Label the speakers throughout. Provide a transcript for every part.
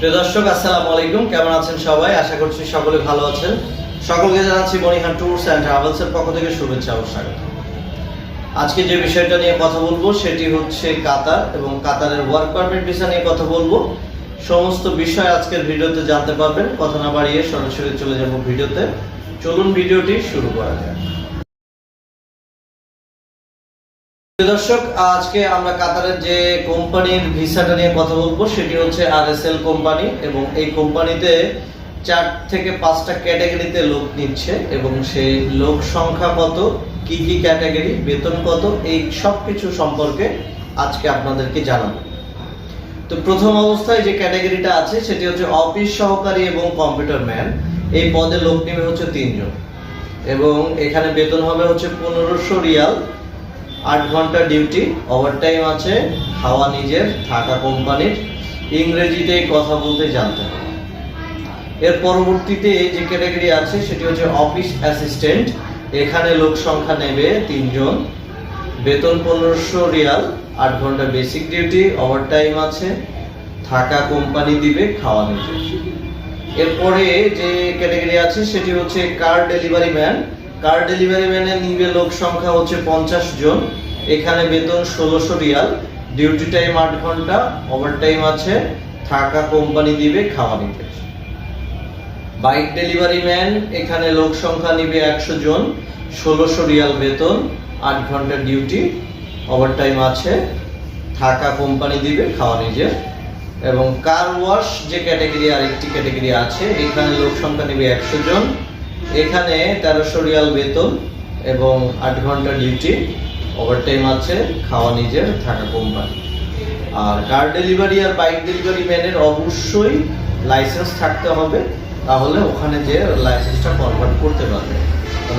Speaker 1: প্রিয় দর্শক, আসসালামু আলাইকুম। কেমন আছেন সবাই? আশা করছি সকলে ভালো আছেন। সকলকে জানাচ্ছি মনিহান ট্যুরস অ্যান্ড ট্রাভেলসের পক্ষ থেকে শুভেচ্ছা ও স্বাগত। আজকে যে বিষয়টা নিয়ে কথা বলবো সেটি হচ্ছে কাতার এবং কাতারের ওয়ার্ক পারমিট ভিসা নিয়ে কথা বলবো। সমস্ত বিষয় আজকের ভিডিওতে জানতে পারবেন। কথা না বাড়িয়ে সরাসরি চলে যাব ভিডিওতে। চলুন ভিডিওটি শুরু করা যাক। দর্শক, আজকে আমরা কাতারের যে কোম্পানির ভিসাটা নিয়ে কথা বলবো সেটি হচ্ছে RSL কোম্পানি এবং এই কোম্পানিতে 4 থেকে 5টা ক্যাটাগরিতে লোক নিচ্ছে এবং সেই লোক সংখ্যা কত, কি কি ক্যাটাগরি, বেতন কত, এই সব কিছু সম্পর্কে আজকে আপনাদেরকে জানাবো। তো প্রথম অবস্থায় যে ক্যাটাগরিটা আছে সেটি হচ্ছে অফিস সহকারী এবং কম্পিউটার ম্যান। এই পদে লোক নেবে হচ্ছে 3 জন এবং এখানে বেতন হবে হচ্ছে 1500 রিয়াল। 8 ঘন্টা ডিউটি, ওভারটাইম আছে, খাওয়া নিজের, থাকা কোম্পানির, ইংরেজিতে কথা বলতে জানতে হবে। এর পরবর্তীতে যে ক্যাটাগরি আছে সেটি হচ্ছে অফিস অ্যাসিস্ট্যান্ট। এখানে লোক সংখ্যা নেবে 3 জন, বেতন 1500 রিয়াল, 8 ঘন্টা বেসিক ডিউটি, ওভারটাইম আছে, থাকা কোম্পানি দিবে, খাওয়া নিজের। এরপরে যে ক্যাটাগরি আছে সেটি হচ্ছে কার ডেলিভারি ম্যান। কার ডেলিভারি ম্যানের নিবে লোক সংখ্যা হচ্ছে 50 জন। এখানে বেতন 1600 রিয়াল, ডিউটি টাইম 8 ঘন্টা, ওভারটাইম আছে, থাকা কোম্পানি দিবে, খাওয়া নিবে। বাইক ডেলিভারি ম্যান, এখানে লোক সংখ্যা নিবে 100 জন, 1600 রিয়াল বেতন, 8 ঘন্টা ডিউটি, ওভারটাইম আছে, থাকা কোম্পানি দিবে, খাওয়া নিজের। এবং কার ওয়াশ যে ক্যাটাগরি, আরেকটি ক্যাটাগরি আছে, এখানে লোক সংখ্যা নিবে 100 জন। এখানে 1300 রিয়াল বেতন এবং 8 ঘন্টা ডিউটি, ওভারটাইম আছে, খাওয়া নিজের, থাকা কোম্পানি। আর কার ডেলিভারি আর বাইক ডেলিভারি ম্যানের অবশ্যই লাইসেন্স থাকতে হবে, তাহলে ওখানে যে লাইসেন্সটা কনভার্ট করতে পারবে।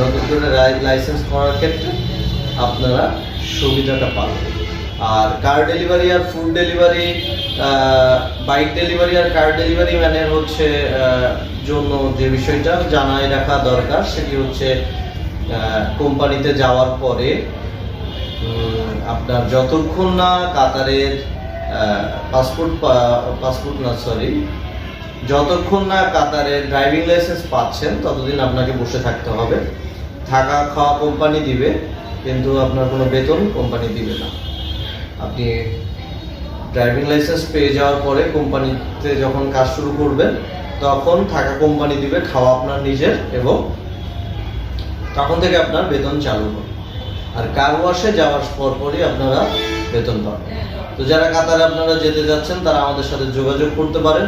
Speaker 1: নতুন করে লাইসেন্স করার ক্ষেত্রে আপনারা সুবিধাটা পাবেন। আর কার ডেলিভারি আর ফুড ডেলিভারি, বাইক ডেলিভারি আর কার ডেলিভারি ম্যানের হচ্ছে জন্য যে বিষয়টা জানাই রাখা দরকার সেটি হচ্ছে কোম্পানিতে যাওয়ার পরে আপনার যতক্ষণ না কাতারের যতক্ষণ না কাতারের ড্রাইভিং লাইসেন্স পাচ্ছেন ততদিন আপনাকে বসে থাকতে হবে। থাকা খাওয়া কোম্পানি দিবে, কিন্তু আপনার কোনো বেতন কোম্পানি দিবে না। আপনি ড্রাইভিং লাইসেন্স পেয়ে যাওয়ার পরে কোম্পানিতে যখন কাজ শুরু করবেন তখন থাকা কোম্পানি দিবে, খাওয়া আপনার নিজের, এবং তখন থেকে আপনার বেতন চালু হবে। আর কার ওয়াশে যাওয়ার পরপরই আপনারা বেতন পাবেন। তো যারা কাতারে আপনারা যেতে যাচ্ছেন তারা আমাদের সাথে যোগাযোগ করতে পারেন।